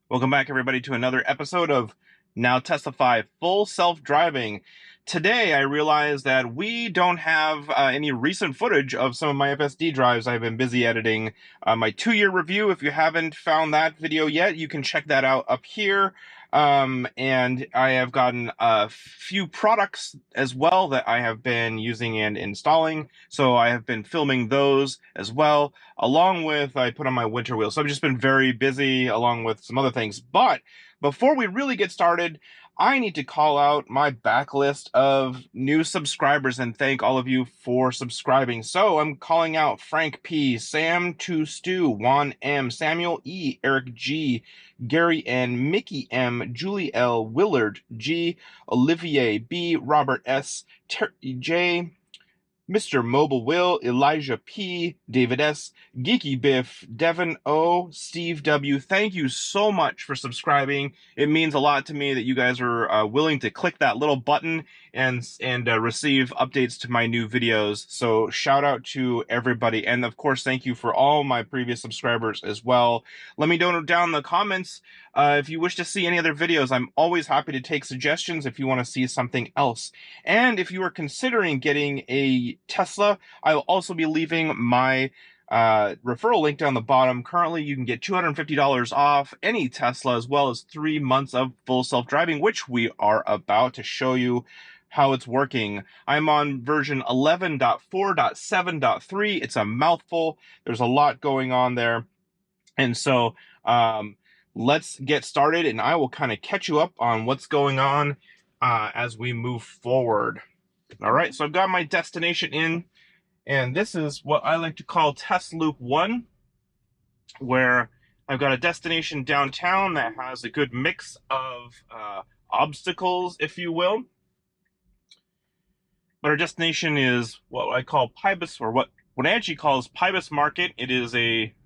Welcome back, everybody, to another episode of Now Testify Full Self-Driving. Today, I realized that we don't have any recent footage of some of my FSD drives. I've been busy editing my 2-year review. If you haven't found that video yet, you can check that out up here. And I have gotten a few products as well that I have been using and installing. So I have been filming those as well, along with I put on my winter wheel. So I've just been very busy along with some other things. But before we really get started, I need to call out my backlist of new subscribers and thank all of you for subscribing. So I'm calling out Frank P, Sam 2 Stew, Juan M, Samuel E, Eric G, Gary N, Mickey M, Julie L, Willard G, Olivier B, Robert S, J, Mr. Mobile Will, Elijah P, David S, Geeky Biff, Devin O, Steve W. Thank you so much for subscribing. It means a lot to me that you guys are willing to click that little button and receive updates to my new videos. So shout out to everybody. And of course, thank you for all my previous subscribers as well. Let me know down in the comments if you wish to see any other videos. I'm always happy to take suggestions if you want to see something else. And if you are considering getting a Tesla, I will also be leaving my referral link down the bottom. Currently, you can get $250 off any Tesla, as well as 3 months of full self-driving, which we are about to show you how it's working. I'm on version 11.4.7.3. It's a mouthful. There's a lot going on there. And so let's get started, and I will kind of catch you up on what's going on as we move forward. All right, so I've got my destination in, and this is what I like to call test loop 1, where I've got a destination downtown that has a good mix of obstacles, if you will. But our destination is what I call Pybus, or what Wenatchee calls Pybus Market. It is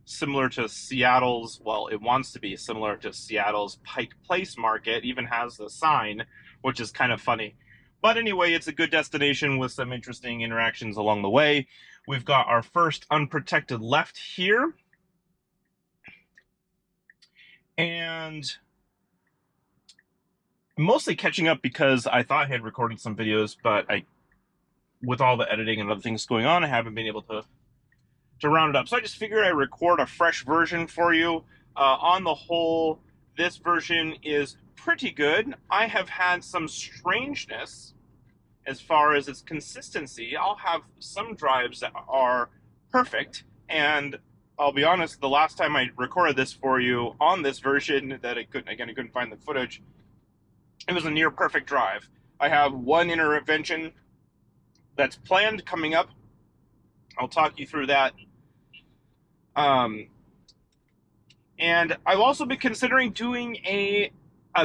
similar to Seattle's, well, it wants to be similar to Seattle's Pike Place Market, even has the sign, which is kind of funny. But anyway, it's a good destination with some interesting interactions along the way. We've got our first unprotected left here. And I'm mostly catching up because I thought I had recorded some videos, but with all the editing and other things going on, I haven't been able to round it up. So I just figured I'd record a fresh version for you. On the whole, this version is pretty good. I have had some strangeness as far as its consistency. I'll have some drives that are perfect, and I'll be honest, the last time I recorded this for you on this version that I couldn't find the footage, it was a near perfect drive. I have one intervention that's planned coming up. I'll talk you through that. And I've also been considering doing a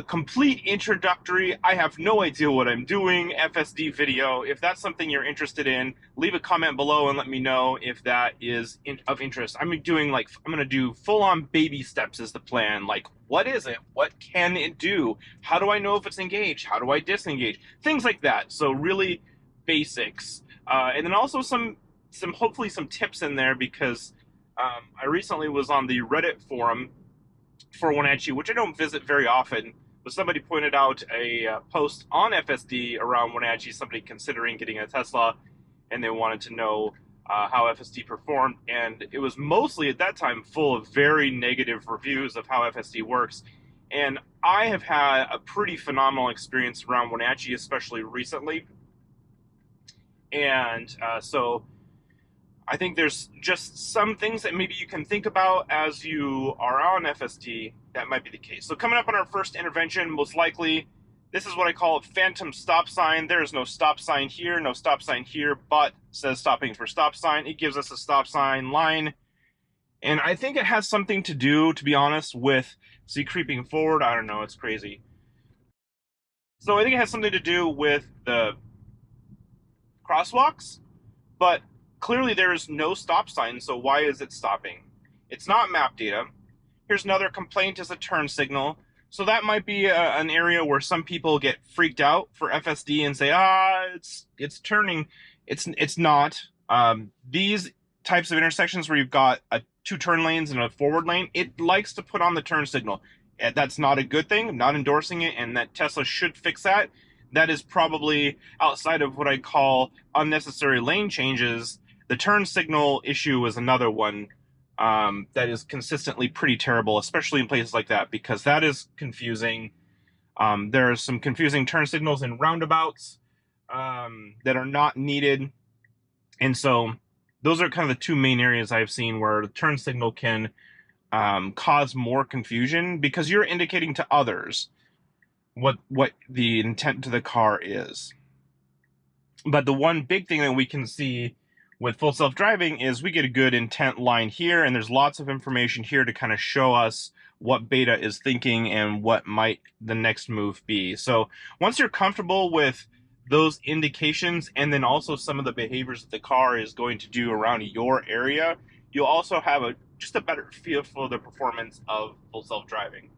complete introductory, I have no idea what I'm doing, FSD video. If that's something you're interested in, leave a comment below and let me know if that is of interest. I'm going to do full-on baby steps is the plan. Like, what is it? What can it do? How do I know if it's engaged? How do I disengage? Things like that. So really basics. And then also hopefully some tips in there, because I recently was on the Reddit forum for Wenatchee, which I don't visit very often, but somebody pointed out a post on FSD around Wenatchee, somebody considering getting a Tesla, and they wanted to know how FSD performed, and it was mostly at that time full of very negative reviews of how FSD works. And I have had a pretty phenomenal experience around Wenatchee, especially recently. And so I think there's just some things that maybe you can think about as you are on FSD that might be the case. So coming up on our first intervention, most likely, this is what I call a phantom stop sign. There is no stop sign here, no stop sign here, but says stopping for stop sign. It gives us a stop sign line. And I think it has something to do, to be honest, with, see, creeping forward. I don't know, it's crazy. So I think it has something to do with the crosswalks, but clearly there is no stop sign, so why is it stopping? It's not map data. Here's another complaint as a turn signal. So that might be an area where some people get freaked out for FSD and say, it's turning. It's not. These types of intersections where you've got 2 turn lanes and a forward lane, it likes to put on the turn signal. That's not a good thing. I'm not endorsing it, and that Tesla should fix that. That is probably outside of what I call unnecessary lane changes. The turn signal issue is another one that is consistently pretty terrible, especially in places like that, because that is confusing. There are some confusing turn signals in roundabouts that are not needed. And so those are kind of the two main areas I've seen where the turn signal can cause more confusion because you're indicating to others what the intent to the car is. But the one big thing that we can see with full self-driving is we get a good intent line here, and there's lots of information here to kind of show us what Beta is thinking and what might the next move be. So once you're comfortable with those indications and then also some of the behaviors that the car is going to do around your area, you'll also have just a better feel for the performance of full self-driving.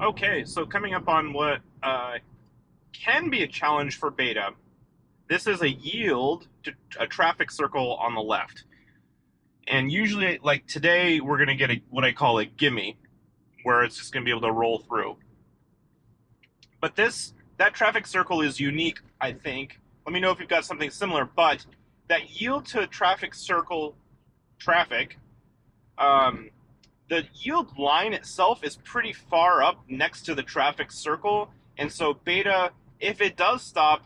Okay, so coming up on what can be a challenge for Beta, this is a yield to a traffic circle on the left. And usually, like today, we're going to get what I call a gimme, where it's just going to be able to roll through. But that traffic circle is unique, I think. Let me know if you've got something similar, but that yield to traffic circle traffic, the yield line itself is pretty far up next to the traffic circle, and so Beta, if it does stop,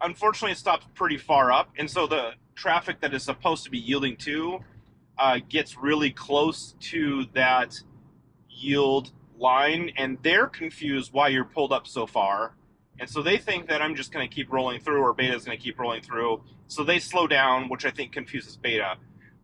unfortunately it stops pretty far up, and so the traffic that is supposed to be yielding to gets really close to that yield line, and they're confused why you're pulled up so far, and so they think that I'm just going to keep rolling through, or Beta's going to keep rolling through, so they slow down, which I think confuses Beta.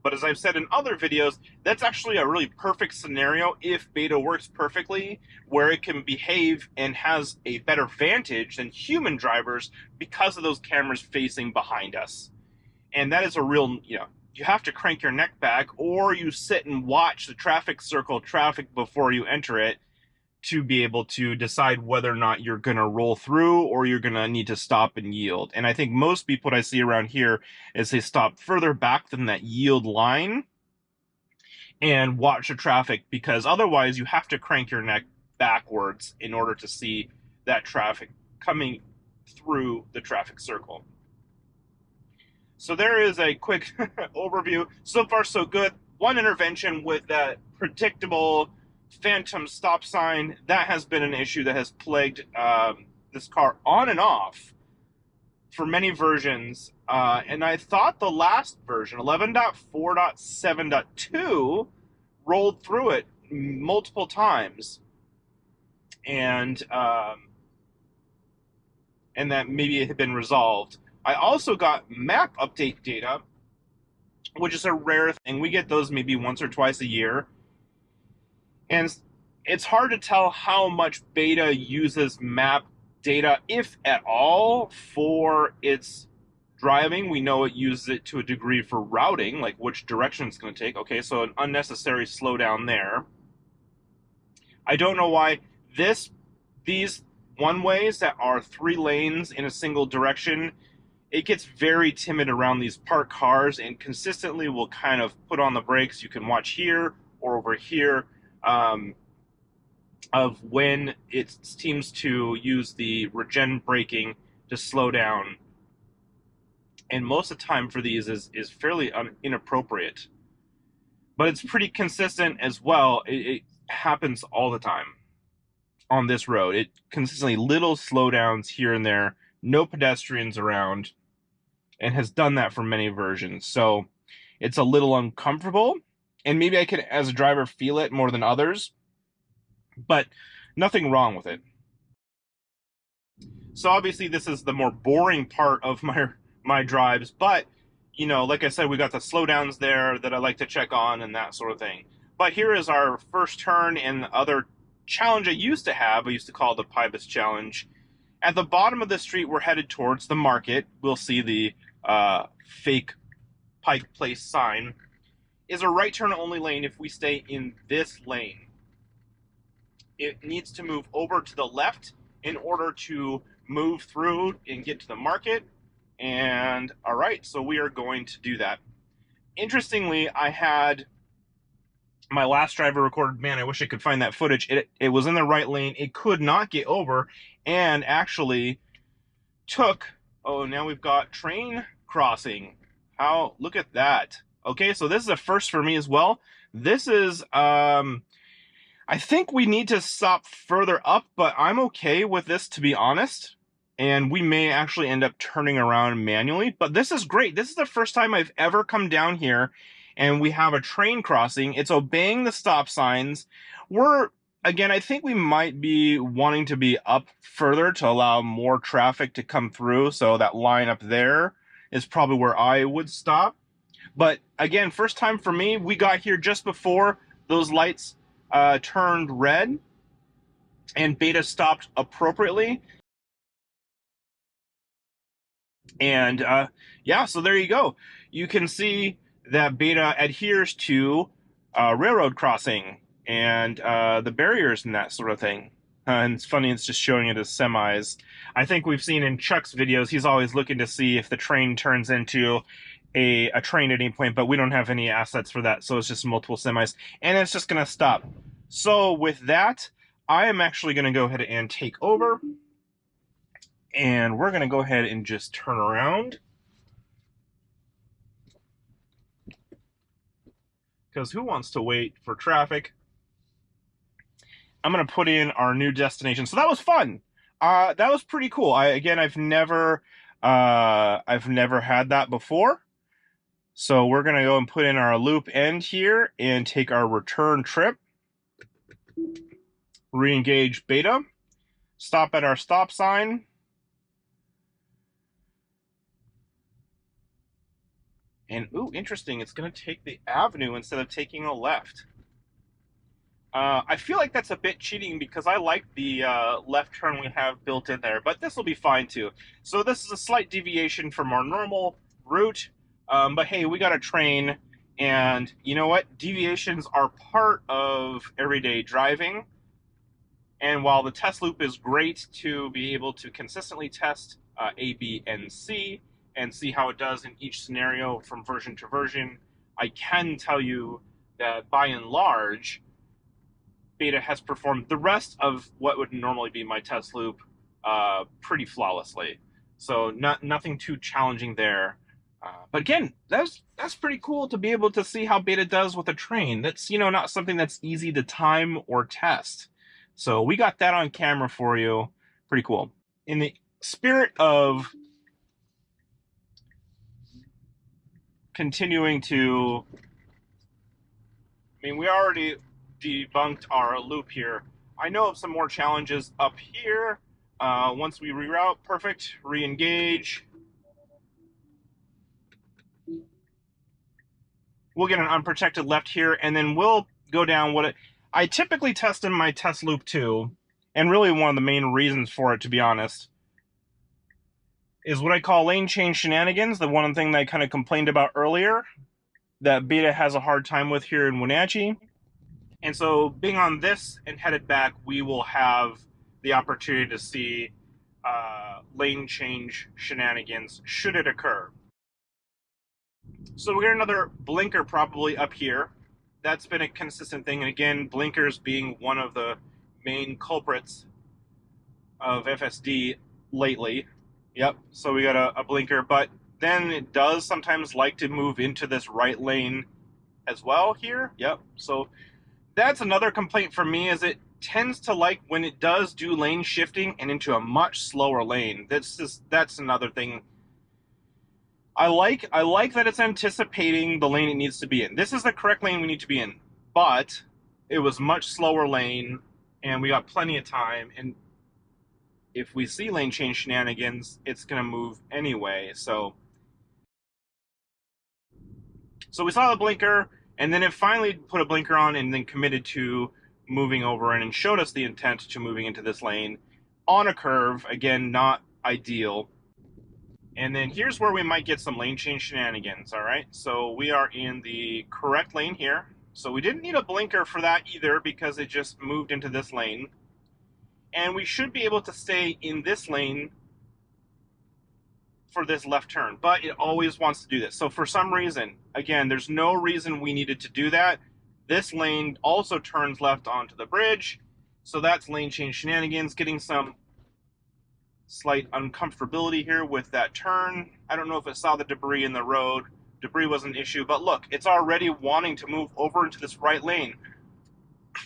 But as I've said in other videos, that's actually a really perfect scenario if Beta works perfectly, where it can behave and has a better vantage than human drivers because of those cameras facing behind us. And that is a real, you have to crank your neck back, or you sit and watch the traffic circle traffic before you enter it to be able to decide whether or not you're going to roll through or you're going to need to stop and yield. And I think most people I see around here is they stop further back than that yield line and watch the traffic, because otherwise you have to crank your neck backwards in order to see that traffic coming through the traffic circle. So there is a quick overview. So far, so good. One intervention with that predictable phantom stop sign. That has been an issue that has plagued this car on and off for many versions. And I thought the last version, 11.4.7.2, rolled through it multiple times. And that maybe it had been resolved. I also got map update data, which is a rare thing. We get those maybe once or twice a year. And it's hard to tell how much Beta uses map data, if at all, for its driving. We know it uses it to a degree for routing, like which direction it's going to take. Okay, so an unnecessary slowdown there. I don't know why these one-ways that are 3 lanes in a single direction, it gets very timid around these parked cars and consistently will kind of put on the brakes. You can watch here or over here of when it seems to use the regen braking to slow down. And most of the time for these is fairly inappropriate. But it's pretty consistent as well. It happens all the time on this road. It consistently little slowdowns here and there, no pedestrians around, and has done that for many versions. So it's a little uncomfortable, and maybe I could, as a driver, feel it more than others, but nothing wrong with it. So obviously this is the more boring part of my drives, but like I said, we got the slowdowns there that I like to check on and that sort of thing. But here is our first turn and the other challenge I used to have. I used to call it the Pybus challenge. At the bottom of the street, we're headed towards the market. We'll see the fake Pike Place sign. Is a right turn only lane if we stay in this lane. It needs to move over to the left in order to move through and get to the market. And all right, so we are going to do that. Interestingly, I had My last driver recorded, man, I wish I could find that footage. It was in the right lane. It could not get over and actually took, oh, now we've got train crossing. Look at that. Okay, so this is a first for me as well. This is, I think we need to stop further up, but I'm okay with this, to be honest. And we may actually end up turning around manually, but this is great. This is the first time I've ever come down here and we have a train crossing. It's obeying the stop signs. Again, I think we might be wanting to be up further to allow more traffic to come through. So that line up there is probably where I would stop. But again, first time for me, we got here just before those lights turned red and Beta stopped appropriately. And yeah, so there you go. You can see that Beta adheres to railroad crossing and the barriers and that sort of thing. And it's funny, it's just showing it as semis. I think we've seen in Chuck's videos, he's always looking to see if the train turns into a train at any point, but we don't have any assets for that, so it's just multiple semis. And it's just going to stop. So with that, I am actually going to go ahead and take over. And we're going to go ahead and just turn around. Because who wants to wait for traffic? I'm going to put in our new destination. So that was fun. That was pretty cool. I've never had that before. So we're going to go and put in our loop end here and take our return trip. Re-engage Beta. Stop at our stop sign. And, ooh, interesting, it's going to take the avenue instead of taking a left. I feel like that's a bit cheating because I like the left turn we have built in there, but this will be fine too. So this is a slight deviation from our normal route, but hey, we got a train, and you know what? Deviations are part of everyday driving, and while the test loop is great to be able to consistently test A, B, and C, and see how it does in each scenario from version to version, I can tell you that by and large, Beta has performed the rest of what would normally be my test loop pretty flawlessly. So nothing too challenging there. But again, that's pretty cool to be able to see how Beta does with a train. That's, you know, not something that's easy to time or test. So we got that on camera for you. Pretty cool. In the spirit of continuing to, I mean, we already debunked our loop here. I know of some more challenges up here. Once we reroute, perfect, re-engage. We'll get an unprotected left here, and then we'll go down I typically test in my test loop too, and really one of the main reasons for it, to be honest, is what I call lane change shenanigans, the one thing that I kind of complained about earlier, that Beta has a hard time with here in Wenatchee. And so being on this and headed back, we will have the opportunity to see lane change shenanigans should it occur. So we'll get another blinker probably up here. That's been a consistent thing. And again, blinkers being one of the main culprits of FSD lately. Yep, so we got a blinker, but then it does sometimes like to move into this right lane as well here. Yep, so that's another complaint for me, is it tends to like when it does do lane shifting and into a much slower lane. That's another thing. I like that it's anticipating the lane it needs to be in. This is the correct lane we need to be in, but it was much slower lane, and we got plenty of time, and if we see lane change shenanigans, it's going to move anyway. So we saw the blinker, and then it finally put a blinker on and then committed to moving over and showed us the intent to moving into this lane on a curve. Again, not ideal. And then here's where we might get some lane change shenanigans, all right? So we are in the correct lane here. So we didn't need a blinker for that either because it just moved into this lane. And we should be able to stay in this lane for this left turn, but it always wants to do this. So for some reason, again, there's no reason we needed to do that, This lane also turns left onto the bridge. So that's lane change shenanigans, getting some slight uncomfortability here with that turn. I don't know if it saw the debris in the road. Debris was an issue, but look, it's already wanting to move over into this right lane.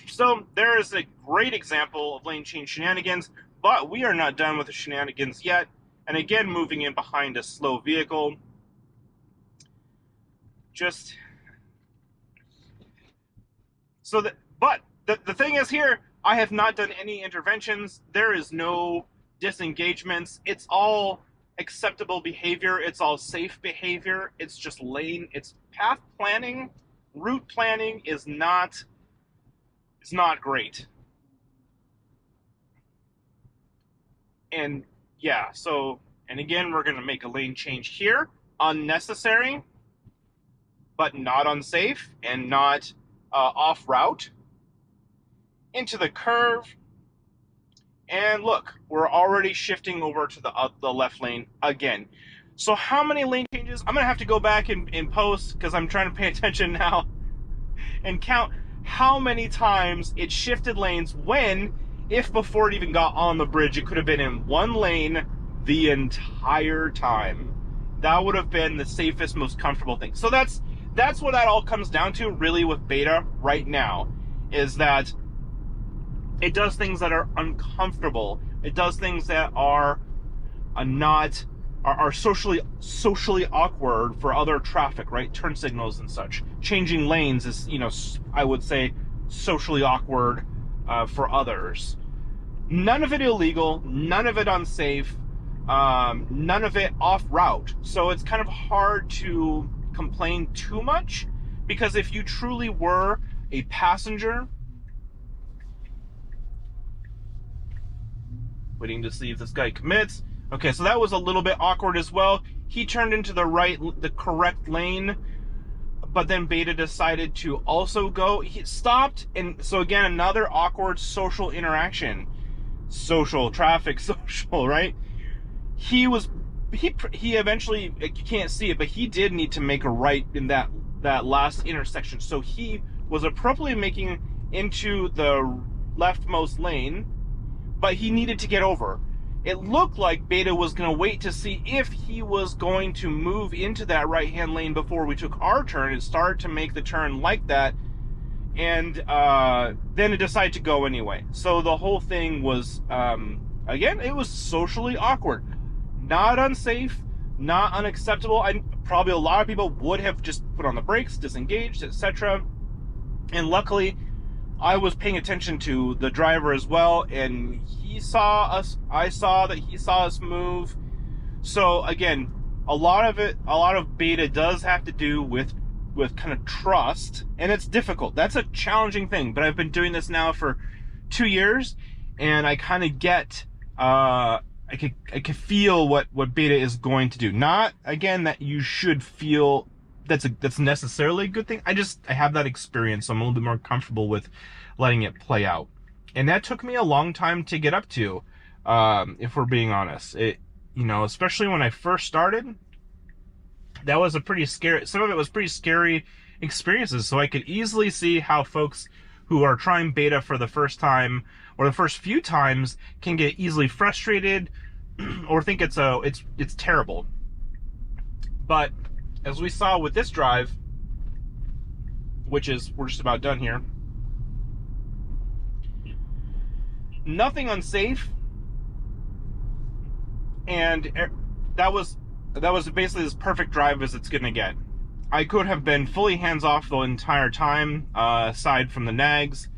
So there is a great example of lane change shenanigans, but we are not done with the shenanigans yet. And again, moving in behind a slow vehicle. Just so that, but the thing is here, I have not done any interventions. There is no disengagements. It's all acceptable behavior. It's all safe behavior. It's just lane. It's path planning. Route planning is not. It's not great. And yeah, so, and again, we're going to make a lane change here. Unnecessary, but not unsafe and not off route. Into the curve. And look, we're already shifting over to the left lane again. So how many lane changes? I'm going to have to go back and post, because I'm trying to pay attention now, and count how many times it shifted lanes when, if before it even got on the bridge, it could have been in one lane the entire time. That would have been the safest, most comfortable thing. So that's what that all comes down to, really, with beta right now, is that it does things that are uncomfortable. It does things that are socially awkward for other traffic, right? Turn signals and such. Changing lanes is, I would say, socially awkward for others. None of it illegal, none of it unsafe, none of it off route. So it's kind of hard to complain too much, because if you truly were a passenger, waiting to see if this guy commits. Okay, so that was a little bit awkward as well. He turned into the correct lane, but then Beta decided to also go. He stopped, and so again, another awkward social interaction. Social, traffic, social, right? He eventually, you can't see it, but he did need to make a right in that last intersection. So he was appropriately making into the leftmost lane, but he needed to get over. It looked like Beta was going to wait to see if he was going to move into that right-hand lane before we took our turn and started to make the turn like that, and then it decided to go anyway. So the whole thing was, again, it was socially awkward. Not unsafe, not unacceptable. Probably a lot of people would have just put on the brakes, disengaged, etc. And luckily, I was paying attention to the driver as well, and he saw us. I saw that he saw us move. So again, a lot of beta does have to do with kind of trust, and it's difficult. That's a challenging thing, but I've been doing this now for 2 years, and I kind of get, I can feel what beta is going to do. Not, again, that you should feel that's necessarily a good thing. I have that experience, so I'm a little bit more comfortable with letting it play out. And that took me a long time to get up to, if we're being honest. Especially when I first started, that was some of it was pretty scary experiences. So I could easily see how folks who are trying beta for the first time or the first few times can get easily frustrated or think it's terrible. But as we saw with this drive, which is, we're just about done here, nothing unsafe, and that was basically as perfect drive as it's gonna get. I could have been fully hands-off the entire time, aside from the nags.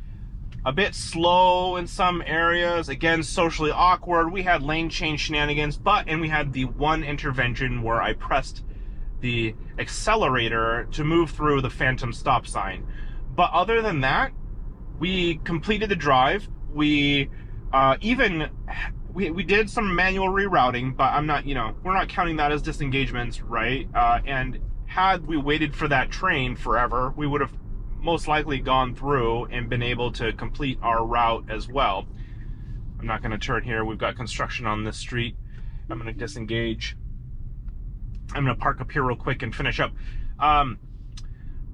A bit slow in some areas, again, socially awkward. We had lane change shenanigans, and we had the one intervention where I pressed the accelerator to move through the phantom stop sign. But other than that, we completed the drive. We did some manual rerouting, but we're not counting that as disengagements, right? And had we waited for that train forever, we would have most likely gone through and been able to complete our route as well. I'm not going to turn here. We've got construction on this street. I'm going to disengage. I'm going to park up here real quick and finish up.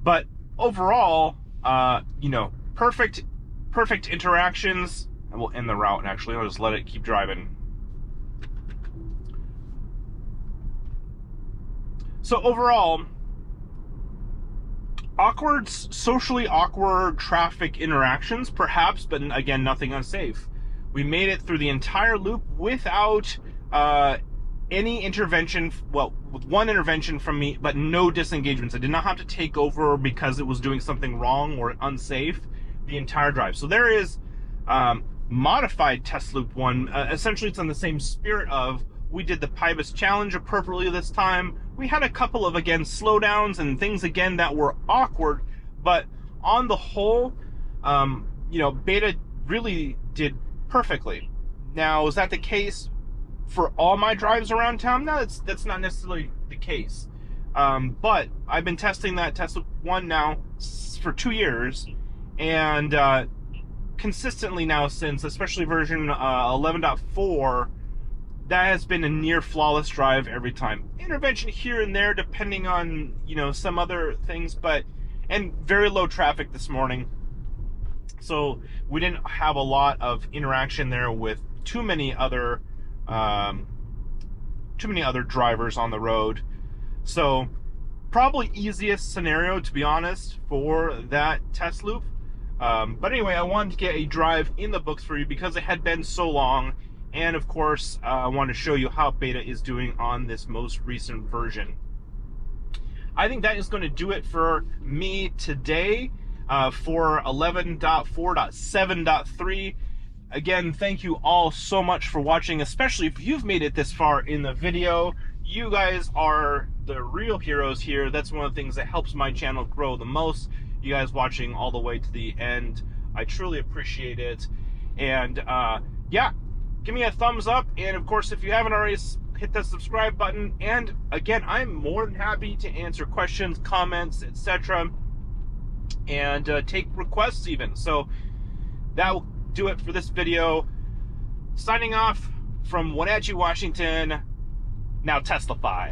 But overall, You know, perfect interactions. And we'll end the route, actually. I'll just let it keep driving. So overall, socially awkward traffic interactions, perhaps, but again, nothing unsafe. We made it through the entire loop without any intervention, well, with one intervention from me, but no disengagements. I did not have to take over because it was doing something wrong or unsafe the entire drive. So there is modified test loop 1. Essentially, it's in the same spirit of, we did the Pybus challenge appropriately this time. We had a couple of, again, slowdowns and things, again, that were awkward, but on the whole, you know, Beta really did perfectly. Now, is that the case for all my drives around town? No, that's not necessarily the case. But I've been testing that test loop 1 now for 2 years, and consistently now since, especially version 11.4, that has been a near flawless drive every time. Intervention here and there, depending on, you know, some other things, and very low traffic this morning. So we didn't have a lot of interaction there with too many other drivers on the road. So probably easiest scenario, to be honest, for that test loop. But anyway, I wanted to get a drive in the books for you because it had been so long. And of course, I want to show you how Beta is doing on this most recent version. I think that is going to do it for me today for 11.4.7.3. Again, thank you all so much for watching, especially if you've made it this far in the video. You guys are the real heroes here. That's one of the things that helps my channel grow the most. You guys watching all the way to the end. I truly appreciate it. And yeah, give me a thumbs up, and of course, if you haven't already, hit that subscribe button. And again, I'm more than happy to answer questions, comments, etc., and take requests even. So that will do it for this video. Signing off from Wenatchee, Washington. Now testify.